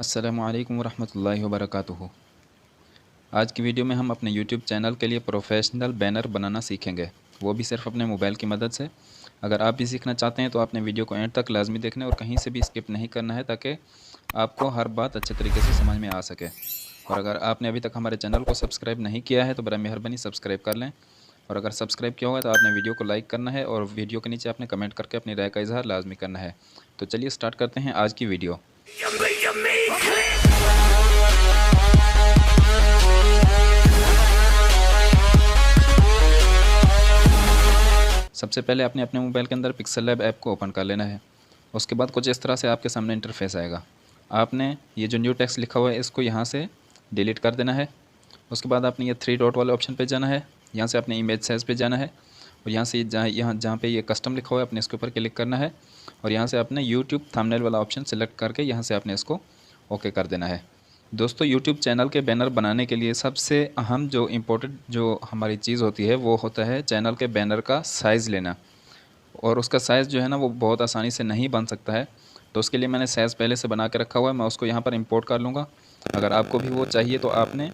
अस्सलामुअलैकुम वरहमतुल्लाहि वबरकातुहू। आज की वीडियो में हम अपने YouTube चैनल के लिए प्रोफेशनल बैनर बनाना सीखेंगे, वो भी सिर्फ अपने मोबाइल की मदद से। अगर आप भी सीखना चाहते हैं तो आपने वीडियो को एंड तक लाजमी देखना है और कहीं से भी स्किप नहीं करना है, ताकि आपको हर बात अच्छे तरीके से समझ में आ सके। और अगर आपने अभी तक हमारे चैनल को सब्सक्राइब नहीं किया है तो बड़ा मेहरबानी सब्सक्राइब कर लें। और अगर सब्सक्राइब किया होगा तो आपने वीडियो को लाइक करना है और वीडियो के नीचे आपने कमेंट करके अपनी राय का इजहार लाजमी करना है। तो चलिए स्टार्ट करते हैं आज की वीडियो। सबसे पहले आपने अपने मोबाइल के अंदर पिक्सल लैब ऐप को ओपन कर लेना है। उसके बाद कुछ इस तरह से आपके सामने इंटरफेस आएगा। आपने ये जो न्यू टेक्स्ट लिखा हुआ है इसको यहाँ से डिलीट कर देना है। उसके बाद आपने ये 3 डॉट वाले ऑप्शन पे जाना है। यहाँ से अपने इमेज साइज़ पे जाना है और यहाँ से जहाँ पे ये कस्टम लिखा हुआ है अपने इसके ऊपर क्लिक करना है और यहाँ से अपने यूट्यूब थंबनेल वाला ऑप्शन सेलेक्ट करके यहाँ से आपने इसको ओके कर देना है। दोस्तों, यूट्यूब चैनल के बैनर बनाने के लिए सबसे अहम जो इम्पोर्टेंट जो हमारी चीज़ होती है वो होता है चैनल के बैनर का साइज़ लेना। और उसका साइज़ जो है ना वो बहुत आसानी से नहीं बन सकता है, तो उसके लिए मैंने साइज़ पहले से बना के रखा हुआ है। मैं उसको यहाँ पर इंपोर्ट कर लूँगा। अगर आपको भी वो चाहिए तो आपने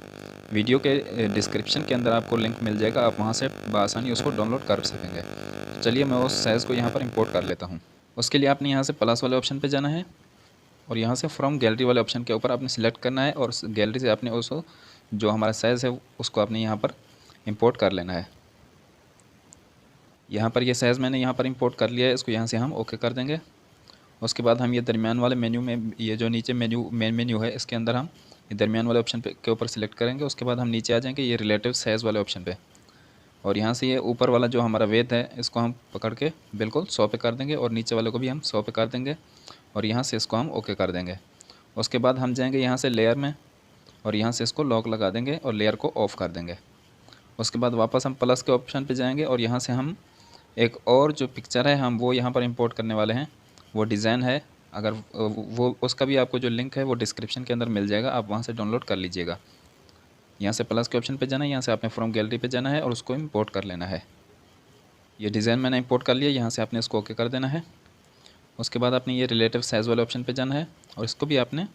वीडियो के डिस्क्रिप्शन के अंदर आपको लिंक मिल जाएगा, आप वहाँ से बआसानी उसको डाउनलोड कर सकेंगे। तो चलिए मैं उस साइज़ को यहाँ पर इंपोर्ट कर लेता हूँ। उसके लिए आपने यहाँ से प्लस वाले ऑप्शन पर जाना है और यहाँ से फ्रॉम गैलरी वाले ऑप्शन के ऊपर आपने सेलेक्ट करना है और गैलरी से आपने उसको जो हमारा साइज़ है उसको आपने यहाँ पर इंपोर्ट कर लेना है। यहाँ पर ये साइज़ मैंने यहाँ पर इंपोर्ट कर लिया है, इसको यहाँ से हम ओके कर देंगे। उसके बाद हम ये दरमियान वाले मेन्यू में, ये जो नीचे मेन मेन्यू है इसके अंदर हम ये दरमियान वाले ऑप्शन के ऊपर सेलेक्ट करेंगे। उसके बाद हम नीचे आ जाएंगे ये रिलेटिव साइज़ वाले ऑप्शन पे और यहाँ से ये ऊपर वाला जो हमारा वेट है इसको हम पकड़ के बिल्कुल 100 पे कर देंगे और नीचे वाले को भी हम 100 पे कर देंगे और यहाँ से इसको हम ओके कर देंगे। उसके बाद हम जाएंगे यहाँ से लेयर में और यहाँ से इसको लॉक लगा देंगे और लेयर को ऑफ़ कर देंगे। उसके बाद वापस हम प्लस के ऑप्शन पे जाएंगे और यहाँ से हम एक और जो पिक्चर है हम वो यहाँ पर इंपोर्ट करने वाले हैं। वो डिज़ाइन है, अगर वो उसका भी आपको जो लिंक है वो डिस्क्रिप्शन के अंदर मिल जाएगा, आप वहाँ से डाउनलोड कर लीजिएगा। यहाँ से प्लस के ऑप्शन पे जाना है, यहाँ से आपने फ्रॉम गैलरी पे जाना है और उसको इंपोर्ट कर लेना है। ये डिज़ाइन मैंने इंपोर्ट कर लिया, यहाँ से आपने इसको ओके कर देना है। उसके बाद आपने ये रिलेटिव साइज़ वाले ऑप्शन पे जाना है और इसको भी आपने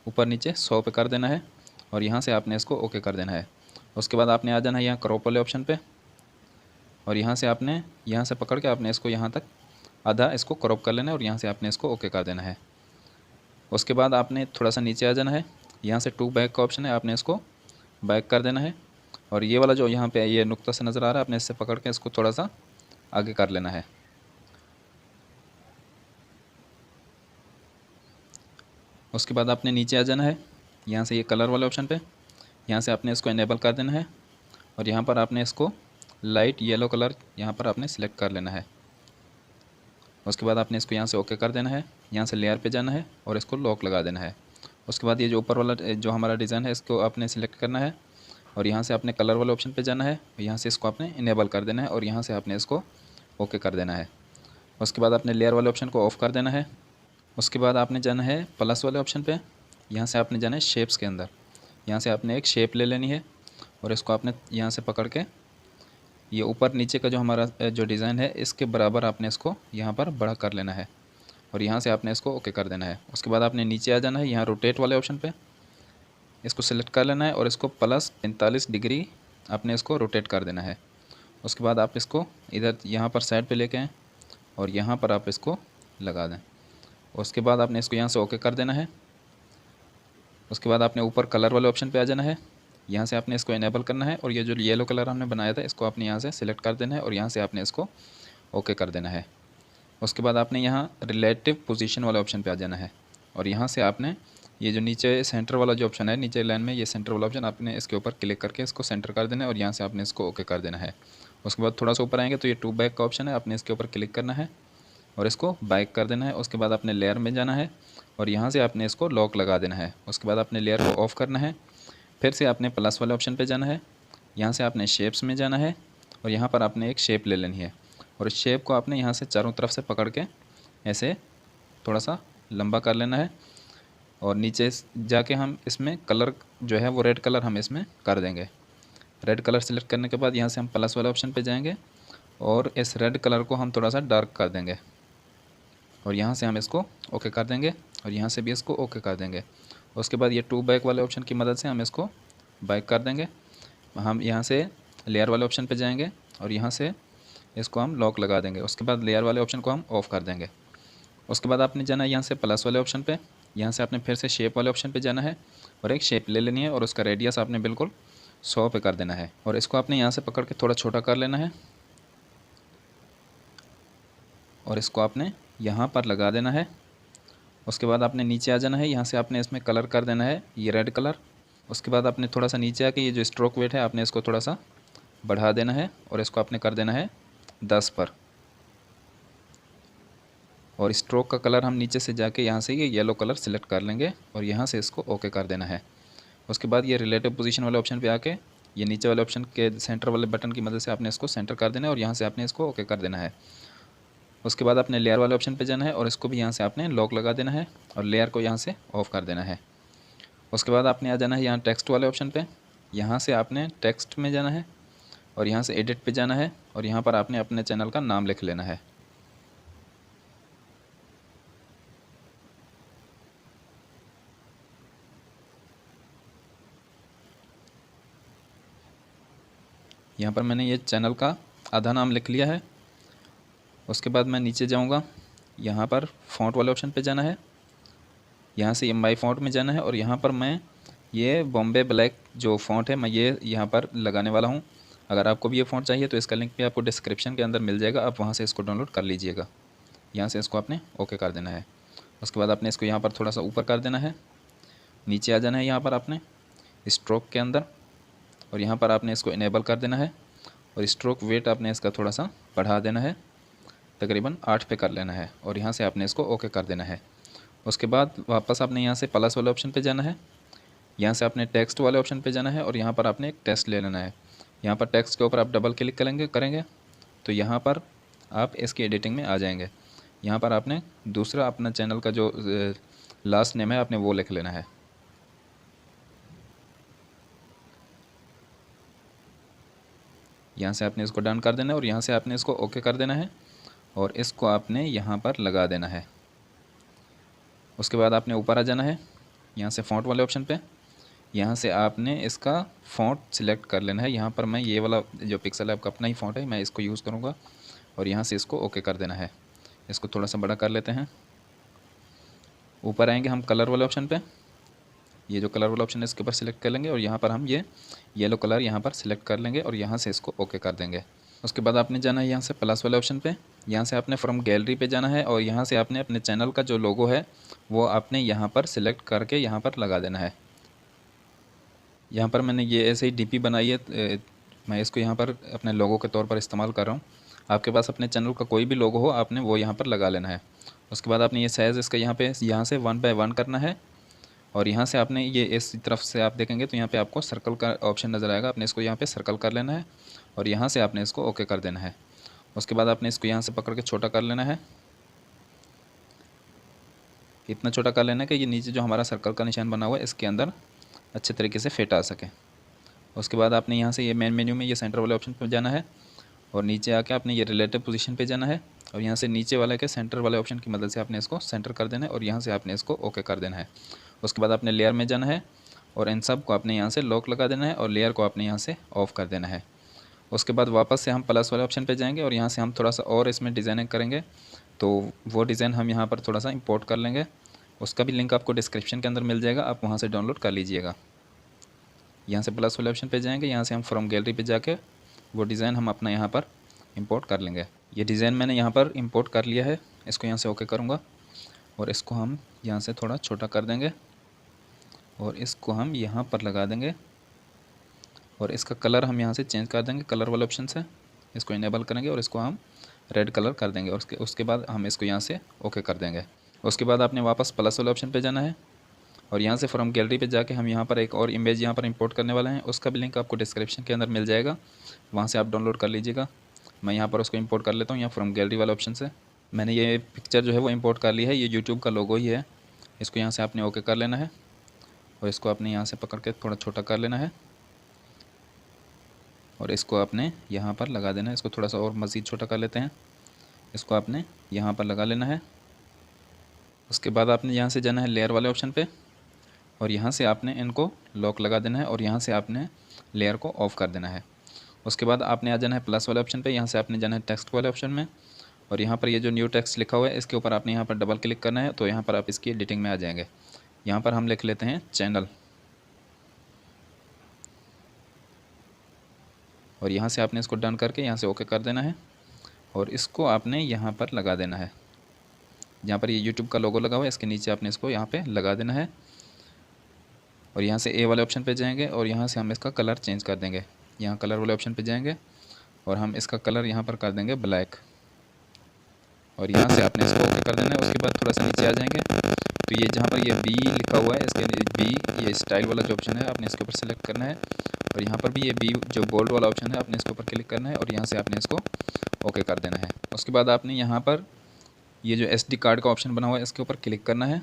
ऊपर नीचे 100 पे कर देना है और यहाँ से आपने इसको ओके कर देना है। उसके बाद आपने आ जाना है यहाँ क्रॉप वाले ऑप्शन पे और यहाँ से आपने यहाँ से पकड़ के आपने इसको यहाँ तक आधा इसको क्रॉप कर लेना है और यहाँ से आपने इसको ओके कर देना है। उसके बाद आपने थोड़ा सा नीचे आ जाना है, यहाँ से टू बैक का ऑप्शन है, आपने इसको बैक कर देना है और ये वाला जो यहाँ पे ये नुक्ता से नज़र आ रहा है आपने इससे पकड़ के इसको थोड़ा सा आगे कर लेना है। उसके बाद आपने नीचे आ जाना है, यहाँ से ये कलर वाले ऑप्शन पे यहाँ से आपने इसको इनेबल कर देना है और यहाँ पर आपने इसको लाइट येलो कलर यहाँ पर आपने सेलेक्ट कर लेना है। उसके बाद आपने इसको यहाँ से ओके कर देना है, यहाँ से लेयर पे जाना है और इसको लॉक लगा देना है। उसके बाद ये जो ऊपर वाला जो हमारा डिज़ाइन है इसको आपने सेलेक्ट करना है और यहाँ से आपने कलर वाले ऑप्शन पे जाना है, यहाँ से इसको आपने इनेबल कर देना है और यहाँ से आपने इसको ओके कर देना है। उसके बाद आपने लेयर वाले ऑप्शन को ऑफ़ कर देना है। उसके बाद आपने जाना है प्लस वाले ऑप्शन पे, यहाँ से आपने जाना है शेप्स के अंदर, यहाँ से आपने एक शेप ले लेनी है और इसको आपने यहाँ से पकड़ के ये ऊपर नीचे का जो हमारा जो डिज़ाइन है इसके बराबर आपने इसको यहाँ पर बड़ा कर लेना है और यहाँ से आपने इसको ओके कर देना है। उसके बाद आपने नीचे आ जाना है, यहाँ रोटेट वाले ऑप्शन पे इसको सेलेक्ट कर लेना है और इसको प्लस 45 डिग्री आपने इसको रोटेट कर देना है। उसके बाद आप इसको इधर यहाँ पर साइड पे लेके आएँ और यहाँ पर आप इसको लगा दें। उसके बाद आपने इसको यहाँ से ओके कर देना है। उसके बाद आपने ऊपर कलर वाले ऑप्शन पे आ जाना है, यहाँ से आपने इसको इनेबल करना है और ये जो येलो कलर हमने बनाया था इसको आपने यहाँ से सिलेक्ट कर देना है और यहाँ से आपने इसको ओके कर देना है। उसके बाद आपने यहाँ रिलेटिव पोजीशन वाले ऑप्शन पे आ जाना है और यहाँ से आपने ये जो नीचे सेंटर वाला जो ऑप्शन है नीचे लाइन में ये सेंटर वाला ऑप्शन आपने इसके ऊपर क्लिक करके इसको सेंटर कर देना है और यहाँ से आपने इसको ओके कर देना है। उसके बाद थोड़ा सा ऊपर आएंगे तो ये टू बैक का ऑप्शन है, आपने इसके ऊपर क्लिक करना है और इसको बैक कर देना है। उसके बाद आपने लेयर में जाना है और यहाँ से आपने इसको लॉक लगा देना है। उसके बाद आपने लेयर को ऑफ़ करना है, फिर से आपने प्लस वाले ऑप्शन पे जाना है, यहाँ से आपने शेप्स में जाना है और यहाँ पर आपने एक शेप ले लेनी है और इस शेप को आपने यहाँ से चारों तरफ से पकड़ के ऐसे थोड़ा सा लंबा कर लेना है और नीचे जाके हम इसमें कलर जो है वो रेड कलर हम इसमें कर देंगे। रेड कलर सेलेक्ट करने के बाद यहाँ से हम प्लस वाले ऑप्शन पे जाएंगे और इस रेड कलर को हम थोड़ा सा डार्क कर देंगे और यहाँ से हम इसको ओके कर देंगे और यहाँ से भी इसको ओके कर देंगे। उसके बाद ये टू बैक वाले ऑप्शन की मदद से हम इसको बैक कर देंगे। हम यहाँ से लेयर वाले ऑप्शन पे जाएंगे और यहाँ से इसको हम लॉक लगा देंगे। उसके बाद लेयर वाले ऑप्शन को हम ऑफ़ कर देंगे। उसके बाद आपने जाना है यहाँ से प्लस वाले ऑप्शन पे, यहाँ से आपने फिर से शेप वाले ऑप्शन पे जाना है और एक शेप ले लेनी है और उसका रेडियस आपने बिल्कुल 100 पे कर देना है और इसको आपने यहाँ से पकड़ के थोड़ा छोटा कर लेना है और इसको आपने यहाँ पर लगा देना है। उसके बाद आपने नीचे आ जाना है, यहाँ से आपने इसमें कलर कर देना है ये रेड कलर। उसके बाद आपने थोड़ा सा नीचे आके ये जो स्ट्रोक वेट है आपने इसको थोड़ा सा बढ़ा देना है और इसको आपने कर देना है 10 पर। और स्ट्रोक का कलर हम नीचे से जाके यहाँ से ये येलो कलर सिलेक्ट कर लेंगे और यहाँ से इसको ओके कर देना है। उसके बाद ये रिलेटिव पोजीशन वाले ऑप्शन पे आके ये नीचे वाले ऑप्शन के सेंटर वाले बटन की मदद से आपने इसको सेंटर कर देना है और यहाँ से आपने इसको ओके कर देना है। उसके बाद आपने लेयर वाले ऑप्शन पे जाना है और इसको भी यहाँ से आपने लॉक लगा देना है और लेयर को यहाँ से ऑफ़ कर देना है। उसके बाद आपने आ जाना है यहाँ टेक्स्ट वाले ऑप्शन पे, यहाँ से आपने टेक्स्ट में जाना है और यहाँ से एडिट पे जाना है और यहाँ पर आपने अपने चैनल का नाम लिख लेना है। यहाँ पर मैंने ये चैनल का आधा नाम लिख लिया है। उसके बाद मैं नीचे जाऊँगा, यहाँ पर फ़ॉन्ट वाले ऑप्शन पे जाना है, यहाँ से माई फ़ॉन्ट में जाना है और यहाँ पर मैं ये बॉम्बे ब्लैक जो फ़ॉन्ट है मैं ये यहाँ पर लगाने वाला हूँ। अगर आपको भी ये फ़ॉन्ट चाहिए तो इसका लिंक भी आपको डिस्क्रिप्शन के अंदर मिल जाएगा, आप वहाँ से इसको डाउनलोड कर लीजिएगा। यहाँ से इसको आपने ओके कर देना है। उसके बाद आपने इसको यहाँ पर थोड़ा सा ऊपर कर देना है, नीचे आ जाना है यहाँ पर आपने स्ट्रोक के अंदर और यहाँ पर आपने इसको इनेबल कर देना है और स्ट्रोक वेट आपने इसका थोड़ा सा बढ़ा देना है, तकरीबन 8 पे कर लेना है और यहाँ से आपने इसको ओके कर देना है। उसके बाद वापस आपने यहाँ से प्लस वाले ऑप्शन पे जाना है, यहाँ से आपने टेक्स्ट वाले ऑप्शन पे जाना है और यहाँ पर आपने एक टेक्स्ट ले लेना है। यहाँ पर टेक्स्ट के ऊपर आप डबल क्लिक करेंगे तो यहाँ पर आप इसकी एडिटिंग में आ जाएंगे। यहाँ पर आपने दूसरा अपना चैनल का जो लास्ट नेम है आपने वो लिख लेना है। यहाँ से आपने इसको डन कर देना है और यहाँ से आपने इसको ओके कर देना है और इसको आपने यहाँ पर लगा देना है। उसके बाद आपने ऊपर आ जाना है, यहाँ से फ़ॉन्ट वाले ऑप्शन पे, यहाँ से आपने इसका फ़ॉन्ट सिलेक्ट कर लेना है। यहाँ पर मैं ये वाला जो पिक्सल ऐप का अपना ही फ़ॉन्ट है मैं इसको यूज़ करूँगा और यहाँ से इसको ओके कर देना है। इसको थोड़ा सा बड़ा कर लेते हैं। ऊपर आएंगे हम कलर वाले ऑप्शन पे, ये जो कलर वाला ऑप्शन है इसके ऊपर सिलेक्ट कर लेंगे और यहाँ पर हम ये येलो कलर यहाँ पर सिलेक्ट कर लेंगे और यहाँ से इसको ओके कर देंगे। उसके बाद आपने जाना है यहाँ से प्लस वाले ऑप्शन पे, यहाँ से आपने फ्रॉम गैलरी पे जाना है और यहाँ से आपने अपने चैनल का जो लोगो है वो आपने यहाँ पर सिलेक्ट करके यहाँ पर लगा देना है। यहाँ पर मैंने ये ऐसे ही डीपी बनाई है, मैं इसको यहाँ पर अपने लोगो के तौर पर इस्तेमाल कर रहा हूँ। आपके पास अपने चैनल का कोई भी लोगो हो आपने वो यहाँ पर लगा लेना है। उसके बाद आपने ये साइज़ इसका यहाँ से 1 बाय 1 करना है और यहाँ से आपने ये इस तरफ से आप देखेंगे तो यहाँ पे आपको सर्कल का ऑप्शन नज़र आएगा, आपने इसको यहाँ पे सर्कल कर लेना है और यहाँ से आपने इसको ओके कर देना है। उसके बाद आपने इसको यहाँ से पकड़ के छोटा कर लेना है, इतना छोटा कर लेना है कि ये नीचे जो हमारा सर्कल का निशान बना हुआ है इसके अंदर अच्छे तरीके से फिट आ सके। उसके बाद आपने यहाँ से ये मेन मेन्यू में ये सेंटर वाले ऑप्शन पर जाना है और नीचे आके आपने ये रिलेटिव पोजीशन पे जाना है और यहाँ से नीचे वाले के सेंटर वाले ऑप्शन की मदद से आपने इसको सेंटर कर देना है और यहाँ से आपने इसको ओके कर देना है। उसके बाद आपने लेयर में जाना है और इन सब को आपने यहाँ से लॉक लगा देना है और लेयर को आपने यहाँ से ऑफ़ कर देना है। उसके बाद वापस से हम प्लस वाले ऑप्शन पे जाएंगे और यहाँ से हम थोड़ा सा और इसमें डिज़ाइनिंग करेंगे तो वो डिज़ाइन हम यहाँ पर थोड़ा सा इंपोर्ट कर लेंगे। उसका भी लिंक आपको डिस्क्रिप्शन के अंदर मिल जाएगा, आप वहाँ से डाउनलोड कर लीजिएगा। यहाँ से प्लस वाले ऑप्शन पे जाएंगे, यहाँ से हम फ्रॉम गैलरी पे जाके वो डिज़ाइन हम अपना यहाँ पर इंपोर्ट कर लेंगे। ये डिज़ाइन मैंने यहाँ पर इंपोर्ट कर लिया है, इसको यहाँ से ओके करूँगा और इसको हम यहाँ से थोड़ा छोटा कर देंगे और इसको हम यहाँ पर लगा देंगे और इसका कलर हम यहाँ से चेंज कर देंगे। कलर वाले ऑप्शन से इसको इनेबल करेंगे और इसको हम रेड कलर कर देंगे और उसके बाद हम इसको यहाँ से ओके कर देंगे। उसके बाद आपने वापस प्लस वाले ऑप्शन पे जाना है और यहाँ से फ्रॉम गैलरी पे जाके हम यहाँ पर एक और इमेज यहाँ पर इंपोर्ट करने वाले हैं, उसका भी लिंक आपको डिस्क्रिप्शन के अंदर मिल जाएगा, वहाँ से आप डाउनलोड कर लीजिएगा। मैं यहाँ पर उसको इंपोर्ट कर लेता हूँ यहाँ फ्रॉम गैलरी वाले ऑप्शन से। मैंने ये पिक्चर जो है वो इंपोर्ट कर ली है, ये यूट्यूब का लोगो ही है। इसको यहाँ से आपने ओके कर लेना है और इसको आपने यहाँ से पकड़ के थोड़ा छोटा कर लेना है और इसको आपने यहाँ पर लगा देना है। इसको थोड़ा सा और मज़ीद छोटा कर लेते हैं, इसको आपने यहाँ पर लगा लेना है। उसके बाद आपने यहाँ से जाना है लेयर वाले ऑप्शन पे, और यहाँ से आपने इनको लॉक लगा देना है और यहाँ से आपने लेयर को ऑफ़ कर देना है। उसके बाद आपने आ जाना है प्लस वाले ऑप्शन पे, यहाँ से आपने जाना है टेक्स्ट वाले ऑप्शन में और यहाँ पर ये जो न्यू टेक्स्ट लिखा हुआ है इसके ऊपर आपने यहाँ पर डबल क्लिक करना है, तो यहाँ पर आप इसकी एडिटिंग में आ जाएंगे। यहाँ पर हम लिख लेते हैं चैनल और यहाँ से आपने इसको डन करके यहाँ से ओके कर देना है और इसको आपने यहाँ पर लगा देना है। जहाँ पर ये यूट्यूब का लोगो लगा हुआ है इसके नीचे आपने इसको यहाँ पे लगा देना है और यहाँ से ए वाले ऑप्शन पे जाएंगे और यहाँ से हम इसका कलर चेंज कर देंगे। यहाँ कलर वाले ऑप्शन पे जाएंगे और हम इसका कलर यहाँ पर कर देंगे ब्लैक और यहाँ से आपने इसको ओके कर देना है। उसके बाद थोड़ा सा नीचे आ जाएंगे तो ये जहाँ पर ये बी लिखा हुआ है इसके बी ये स्टाइल वाला जो ऑप्शन है आपने इसके ऊपर सेलेक्ट करना है और यहाँ पर भी ये बी जो बोल्ड वाला ऑप्शन है आपने इसके ऊपर क्लिक करना है और यहाँ से आपने इसको ओके कर देना है। उसके बाद आपने यहाँ पर ये जो SD कार्ड का ऑप्शन बना हुआ है इसके ऊपर क्लिक करना है।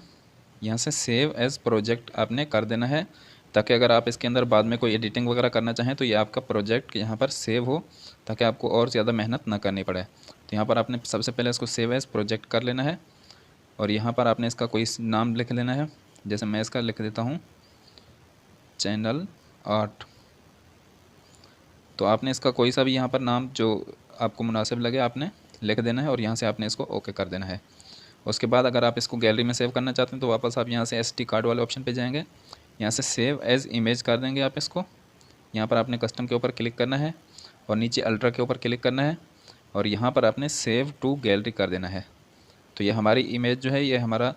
यहाँ से सेव एज़ प्रोजेक्ट आपने कर देना है ताकि अगर आप इसके अंदर बाद में कोई एडिटिंग वगैरह करना चाहें तो ये आपका प्रोजेक्ट यहाँ पर सेव हो, ताकि आपको और ज़्यादा मेहनत ना करनी पड़े। तो यहाँ पर आपने सबसे पहले इसको सेव एज़ प्रोजेक्ट कर लेना है और यहाँ पर आपने इसका कोई नाम लिख लेना है। जैसे मैं इसका लिख देता हूँ चैनल आर्ट। तो आपने इसका कोई सा भी यहाँ पर नाम जो आपको मुनासिब लगे आपने लिख देना है और यहाँ से आपने इसको ओके कर देना है। उसके बाद अगर आप इसको गैलरी में सेव करना चाहते हैं तो वापस आप यहाँ से SD कार्ड वाले ऑप्शन पे जाएंगे, यहाँ से सेव एज़ इमेज कर देंगे आप इसको। यहाँ पर आपने कस्टम के ऊपर क्लिक करना है और नीचे अल्ट्रा के ऊपर क्लिक करना है और यहाँ पर आपने सेव टू गैलरी कर देना है। तो ये हमारी इमेज जो है, ये हमारा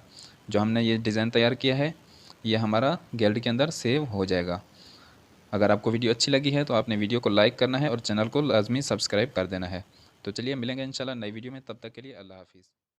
जो हमने ये डिज़ाइन तैयार किया है ये हमारा गैलरी के अंदर सेव हो जाएगा। अगर आपको वीडियो अच्छी लगी है तो आपने वीडियो को लाइक करना है और चैनल को लाजमी सब्सक्राइब कर देना है। तो चलिए मिलेंगे इंशाल्लाह नई वीडियो में, तब तक के लिए अल्लाह हाफिज़।